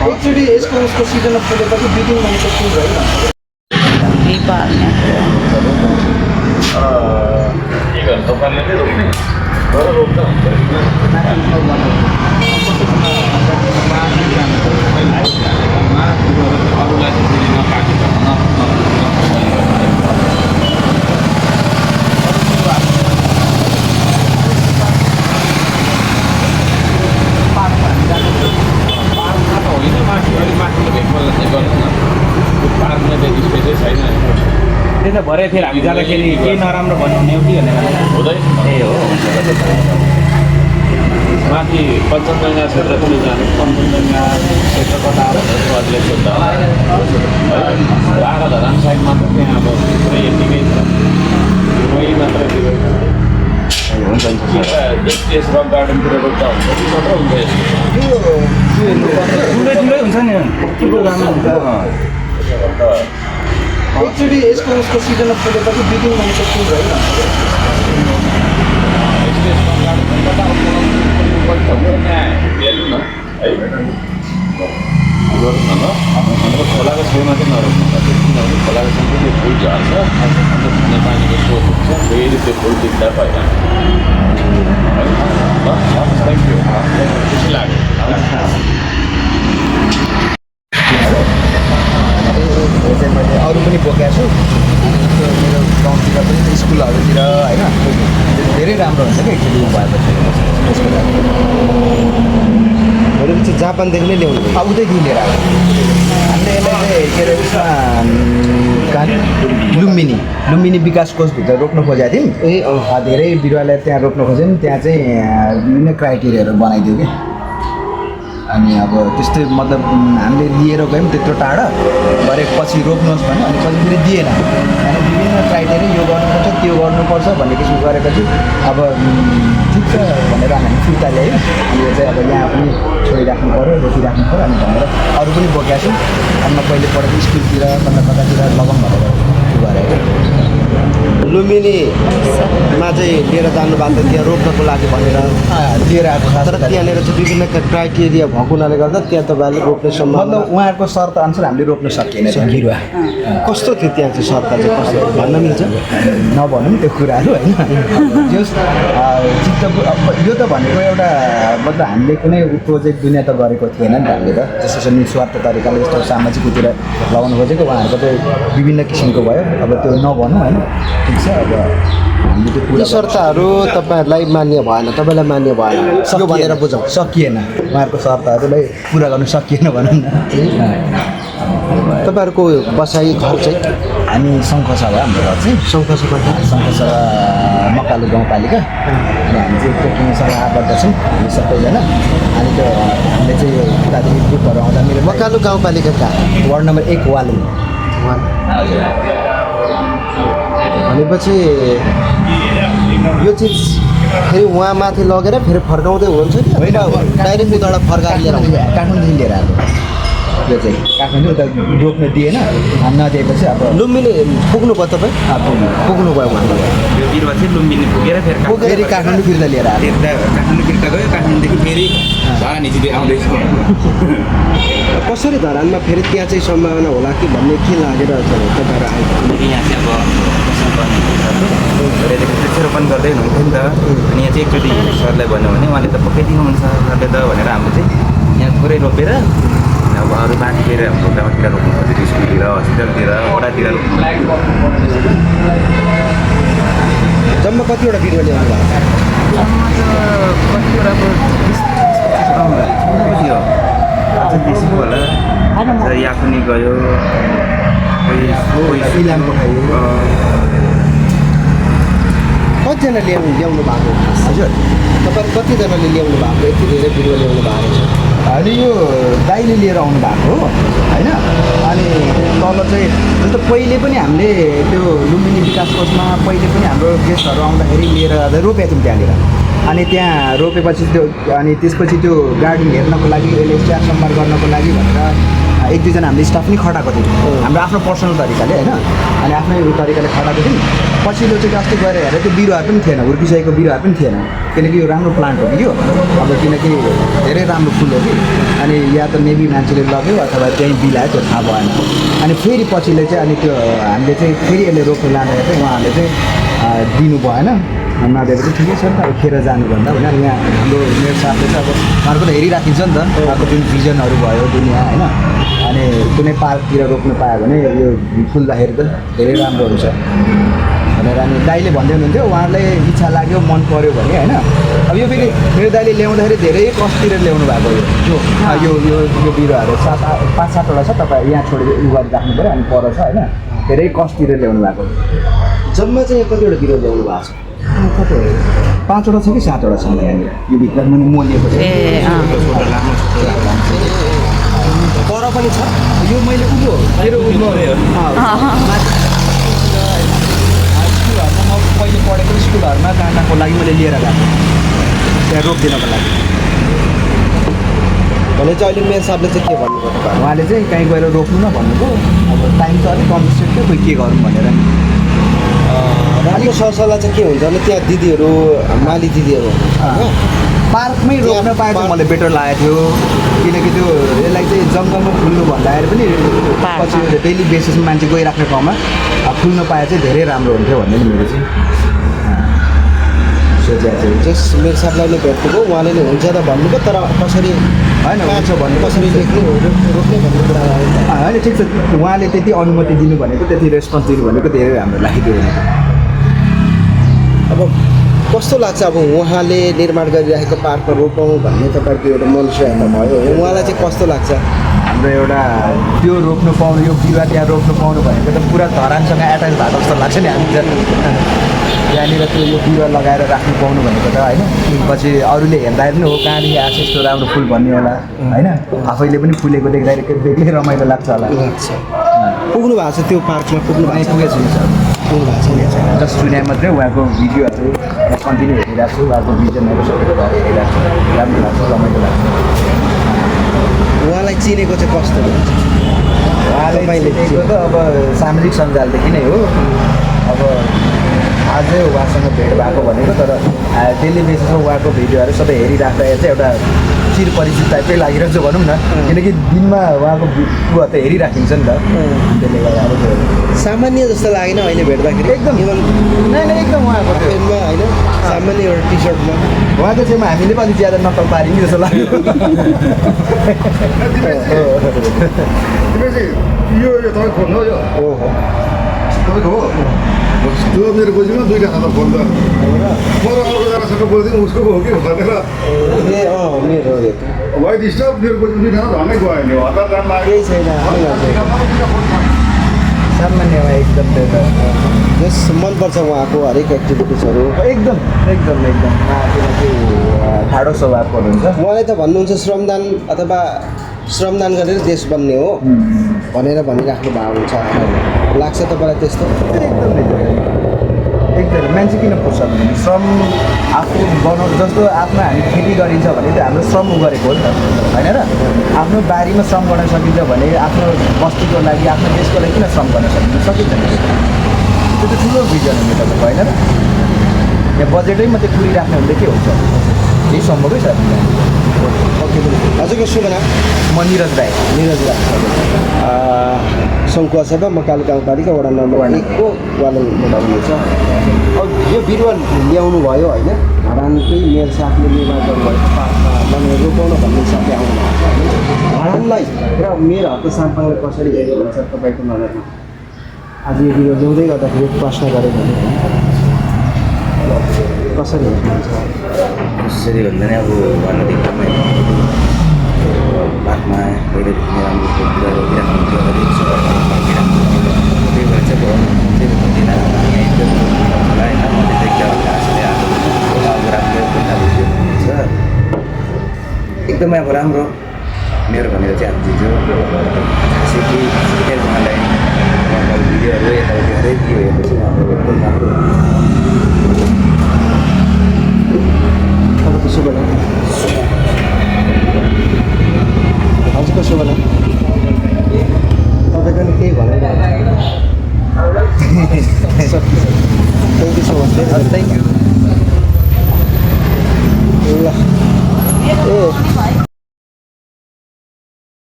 एकचोटि यसको सिजनमा फुलेपछि 2-3 महिनाको फुल भयो यही पाल्ने के गर्नु तपाईँले नै रोप्ने तर रोप्दा अरूलाई चाहिँ फेरि नकाटेर होइन माथि अलिक माथिको भेटबल चाहिँ गर्नु न पार्कमा चाहिँ स्पेसै छैन त्यही त भरे फेरि हामी जाँदाखेरि केही नराम्रो भन्नुहुने हो कि भनेर हुँदैन ए हो माथि कञ्चनजङ्घा क्षेत्रतिर जाने कञ्चनजङ्घा क्षेत्र कता भनेर अरूले सोध्दा बाह्र धरान साइडमा त त्यहाँ अब पुरै यतिकै छ वही मात्र हुन्छ यस रक गार्डनतिर रोप्दा हुन्छ कि मात्र हुन्छ ठुलै ठुलै हुन्छ नि के राम्रो हुन्छ एकचोटि यसको सिजनमा फुलेपछि 2-3 महिनाको फुल भयो हेर्नु न है गर्नु न हाम्रो खोलाको छेउमा चाहिँ नरोक्नु किनभने खोलाको छेउमा त्यो फुल झर्छ अन्त खाने पानीको स्रोत हुन्छ फेरि त्यो फुल टिप्दा भएन है थ्याङ्क यू खुसी लाग्यो मैले अरू पनि बोकेको छु मेरो गाउँतिर पनि स्कुलहरूतिर होइन धेरै राम्रो हुन्छ क्या एक्चुली भएपछि त्यसको लागि भनेपछि जापानदेखि नै ल्याउनु अब उतैदेखि लिएर आएको हामीले यसलाई चाहिँ के अरे उसमा लुम्बिनी विकास कोषभित्र रोप्नु खोजेको थियौँ धेरै बिरुवालाई त्यहाँ रोप्नु खोज्यौँ त्यहाँ चाहिँ विभिन्न क्राइटेरियाहरू बनाइदियो कि अनि अब त्यस्तै मतलब हामीले लिएर गयौँ त्यत्रो टाढा भरे पछि रोप्नुहोस् भन्यो अनि पछि फेरि दिएन अनि विभिन्न क्राइटेरिया यो गर्नुपर्छ त्यो गर्नुपर्छ भन्ने किसिम गरेपछि अब ठिक छ भनेर हामी फिर्ता ल्यायौँ अनि यो चाहिँ अब यहाँ पनि छोडिराख्नु पऱ्यो रोपिराख्नु पऱ्यो अनि भनेर अरू पनि बोकेको छौँ अनि म पहिले पढेको स्कुलतिर कतातिर लगाउँ भनेर त्यो गरेको लुम्बिनीमा चाहिँ लिएर जानुभएको थियो त्यहाँ रोप्नको लागि भनेर लिएर आएको खास तर त्यहाँनिर चाहिँ विभिन्न क्राइटेरिया भएको हुनाले गर्दा त्यहाँ तपाईँहरूले रोप्ने सम्भावना मतलब उहाँहरूको शर्त अनुसार हामीले रोप्न सकिएन त्यो बिरुवा कस्तो थियो त्यहाँ चाहिँ सत्ता चाहिँ कस्तो भन्न मिल्छ नभनौँ त्यो कुराहरू होइन जस चित्त यो त भनेको एउटा मतलब हामीले कुनै प्रोजेक्ट दुनियाँ त गरेको थिएन नि त हामीले त जस्तो निस्वार्थ तरिकाले यस्तो सामाजिकतिर लगाउनु खोजेको उहाँहरूको चाहिँ विभिन्न किसिमको भयो अब त्यो नभनौँ होइन ठिक छ अब हामीले त्यो यी पुरा शर्तहरू तपाईँहरूलाई मान्य भएन तपाईँलाई मान्य भएन यो भनेर बुझौँ सकिएन उहाँहरूको शर्तहरूलाई पुरा गर्नु सकिएन भनौँ न तपाईँहरूको बसाइ घर चाहिँ हामी शङ्खसभा हाम्रो घर चाहिँ शङ्खसभा शङ्खसभा मकालु गाउँपालिका अनि हामी चाहिँ ट्रेकिङसँग आबद्ध छौँ हामी सबैजना अनि त्यो हामीले चाहिँ यो उतादेखि ग्रुपहरू आउँदा मेरो मकालु गाउँपालिका कहाँ वार्ड नम्बर 1 वालु भनेपछि यो चिज फेरि उहाँ माथि लगेर फेरि फर्काउँदै हुनुहुन्छ कि होइन डाइरेक्ट उताबाट फर्काएर लिएर आउँछ काठमाडौँदेखि लिएर आएको यो चाहिँ काठमाडौँ उता रोप्न दिएन नदिएपछि अब लुम्बिनी पुग्नु भयो तपाईँ पुग्नु भयो भन्नुभयो यो बिरुवा चाहिँ लुम्बिनी पुगेर फेरि काठमाडौँ फिर्ता लिएर आएको काठमाडौँ फिर्ता गयो काठमाडौँदेखि फेरि निजी आउँदैछ कसरी धरानमा फेरि त्यहाँ चाहिँ सम्भावना होला कि भन्ने के लागेर तपाईँहरू आयो यहाँ चाहिँ अब वृक्षारोपण गर्दै हुनुहुन्थ्यो नि त अनि यहाँ चाहिँ एकचोटि सरलाई भन्यो भने उहाँले त पक्कै दिनुहुन्छ सरले त भनेर हामीले चाहिँ यहाँ थोरै रोपेर अब अरू बाँकीतिर हाम्रो गाउँतिर रोप्नु खोजेको स्कुलतिर हस्पिटलतिर वडातिर रोप्नु जम्मा कतिवटा बिरुवा ल्याउनु भएको कतिवटा थियो अझ बेसी होला याकुनी गयो इलामको खायो कतिजना ल्याउनु भएको हजुर तपाईँहरू कतिजनाले ल्याउनु भएको यति धेरै बिरुवा ल्याउनु भएको छ अनि यो दाइले लिएर आउनु भएको हो होइन अनि तल चाहिँ जस्तो पहिले पनि हामीले त्यो लुम्बिनी विकास कोषमा पहिले पनि हाम्रो गेस्टहरू आउँदाखेरि लिएर रोपेको थियौँ त्यहाँनिर अनि त्यहाँ रोपेपछि त्यो अनि त्यसपछि त्यो गार्डन हेर्नको लागि यसले स्याहार सम्भार गर्नको लागि भनेर एक दुईजना हामीले स्टाफ पनि खटाएको थियौँ हाम्रो आफ्नो पर्सनल तरिकाले होइन अनि आफ्नै तरिकाले खटाएको थियौँ पछिल्लो चाहिँ अस्ति गएर हेरेर त्यो बिरुवाहरू पनि थिएन हुर्किसकेको बिरुवाहरू पनि थिएन किनकि यो राम्रो प्लान्ट हो कि यो अब किनकि धेरै राम्रो फुल हो कि अनि या त नेभी मान्छेले लग्यो अथवा त्यहीँ बिलायो त्यो थाहा भएन अनि फेरि पछिल्लो चाहिँ अनि त्यो हामीले चाहिँ फेरि यसले रोप्नु लाँदाखेरि चाहिँ उहाँहरूले चाहिँ दिनु भएन नदिएको चाहिँ ठिकै छ नि त अब खेर जानुभन्दा होइन यहाँ हाम्रो मेरो साथले चाहिँ अब उहाँहरूको त हेरिराखिन्छ नि त उहाँको जुन भिजनहरू भयो दुनियाँ होइन अनि कुनै पार्कतिर रोप्नु पायो भने यो फुल्दाखेरि त धेरै राम्रो हुन्छ भनेर अनि दाइले भन्दै हुनुहुन्थ्यो उहाँलाई इच्छा लाग्यो मन पऱ्यो भने होइन अब यो फेरि मेरो दाइले ल्याउँदाखेरि धेरै कस्टतिर ल्याउनु भएको यो यो यो बिरुवाहरू 5-7वटा छ तपाईँ यहाँ छोडेर उ गरी राख्नु पऱ्यो अनि पर छ होइन धेरै कस्टतिर ल्याउनु भएको जम्मा चाहिँ कतिवटा बिरुवा ल्याउनु भएको छ कति 5वटा छ कि 7वटा छ यहाँनिर यो भित्र मोलिएको छ पर पनि छ यो मैले उयो मेरो स्कुलहरूमा म पहिले पढेको स्कुलहरूमा कहाँको लागि मैले लिएर गएको त्यहाँ रोपिदिनको लागि भने चाहिँ अहिले मेरो साहबले चाहिँ के भन्नुभयो तपाईँ उहाँले चाहिँ कहीँ गएर रोप्नु न भन्नुभयो अब टाइम त अलिक कन्सेप्ट थियो खोइ के गरौँ भनेर नि राम्रो सरसल्लाह चाहिँ के हुन्छ भने त्यहाँ दिदीहरू माली दिदीहरू होइन पार्कमै रोप्न पाए चाहिँ मलाई बेटर लागेको थियो किनकि त्यो यसलाई चाहिँ जङ्गलमा फुल्नु भन्दाखेरि पनि पछि डेली बेसिसमा मान्छे गइराख्ने ठाउँमा फुल्न पाए चाहिँ धेरै राम्रो हुन्थ्यो भन्ने नि मेरो चाहिँ सोचेको चाहिँ जस मेरो साहबलाई नै भेट्नुभयो उहाँले नै हुन्छ त भन्नुभयो तर कसरी होइन हुन्छ भन्नु कसरी लेख्ने रोप्ने भन्ने कुरा आयो होइन ठिक छ उहाँले त्यति अनुमति दिनु भनेको त्यति रेस्पोन्स दिनु भनेको धेरै राम्रो लाग्यो अब कस्तो लाग्छ अब उहाँले निर्माण गरिरहेको पार्कमा रोपौँ भन्ने तपाईँको एउटा मनोस्याहार भयो उहाँलाई चाहिँ कस्तो लाग्छ हाम्रो एउटा त्यो रोप्नु पाउनु यो बिरुवा त्यहाँ रोप्नु पाउनु भनेको त पुरा धरानसँग एट्याच भएको जस्तो लाग्छ नि हामी यहाँनिर त्यो यो बिरुवा लगाएर राख्नु पाउनु भनेको त होइन पछि अरूले हेर्दाखेरि पनि हो कहाँदेखि आएको यस्तो राम्रो फुल भन्ने होला होइन आफैले पनि फुलेको देख्दाखेरि बेग्लै रमाइलो लाग्छ होला पुग्नु भएको छ त्यो पार्कमा पुग्नु भएको पुगेको छु सर पुग्नु भएको छ जस्ट सुने मात्रै उहाँको भिडियोहरू कन्टिन्यू हेरिरहेको छु उहाँको भिजनहरू सबैको हेरिरहेको छु राम्रो लाग्छ रमाइलो लाग्छ उहाँलाई चिनेको चाहिँ कस्तो हुन्छ उहाँले चिनेको त अब सामाजिक सञ्जालदेखि नै हो अब आजै उहाँसँग भेट भएको भनेको तर डेली बेसिसमा उहाँको भिडियोहरू सबै हेरिराख्दा चाहिँ एउटा चिर परिचित टाइपकै लागिरहेछ भनौँ न किनकि दिनमा उहाँको भिडियो त हेरिराखिन्छ नि त त्यसले गर्दा अब सामान्य जस्तो लागेन अहिले भेट्दाखेरि एकदम इभन एकदम उहाँको त्यो पेनमा होइन सामान्य एउटा टी सर्टमा उहाँको छेउमा हामीले पनि अलिक ज्यादा नक्कल पार्यौँ कि जस्तो लाग्यो यो तपाईँ खोल्नु हो यो ओहो तपाईँको हो त्यो मेरो बुझ्नु 2टा खाता खोल्दा म अर्कोजनासँग बोल्थेँ उसको हो कि भनेर ए मेरो हो यो त वाइट स्टप मेरो बुझ्नु 2 खाता झन्डै गयो नि 1000 ग्राम लाग्यो केही छैन सामान्यमा एकदम त्यो त जस मनपर्छ उहाँको हरेक एक्टिभिटिजहरू एकदम एकदम एकदम किनकि ठाडो स्वभावको हुनुहुन्छ उहाँले त भन्नुहुन्छ श्रमदान अथवा श्रमदान गरेर देश बन्ने हो भनेर भनिराख्नु भएको हुन्छ लाग्छ तपाईँलाई त्यस्तो एकदम एकदम मान्छे किन पुग्छ भने श्रम आफू बनाउनु जस्तो आफ्नो हामी खेती गरिन्छ भने त हाम्रो श्रम गरेको हो नि त होइन र आफ्नो बारीमा श्रम गर्न सकिन्छ भने आफ्नो बस्तीको लागि आफ्नो देशको लागि किन श्रम गर्न सकिन्छ त्यो त ठुलो भिजन हो नि तपाईँको होइन र यहाँ बजेटै मात्रै पुरिराख्ने भने के हुन्छ यही सम्भवै छ ओके हजुरको शुभ नाम म निरज राई निरज राई सङ्कुवासभा मकालु गाउँपालिका वडा नम्बर 1 को वाला हुनुहुन्छ अब यो बिरुवा ल्याउनु भयो होइन धरानकै मेरो साथले निर्माण गर्नुभएको पार्कमा लगाएर रोपाउन भन्ने हिसाबले आउनु भएको छ होइन धरानलाई र मेरो हप्ता साम्पाङलाई कसरी हेर्नुहुन्छ तपाईँको नजरमा आज यो बिरुवा ल्याउँदै गर्दाखेरि प्रश्न गरेँ भने कसरी हेर्नुहुन्छ कसरी भन्दा नि अब भन्नु एकदमै पार्कमा पहिल्यैदेखि राम्रो कुरा रोपिराख्नु थियो त्यही भएर चाहिँ भयो त्यही दिन एकदम होला होइन मैले चाहिँ आशले अब राम्रो हुन्छ एकदमै अब राम्रो मेरो भनेर चाहिँ अब दिन्छु खासै केही सिकेर मलाई भिडियोहरू यताउति हरेक यो हेर्दैछु एकदम राम्रो तपाईँको शुभ नाम हजुर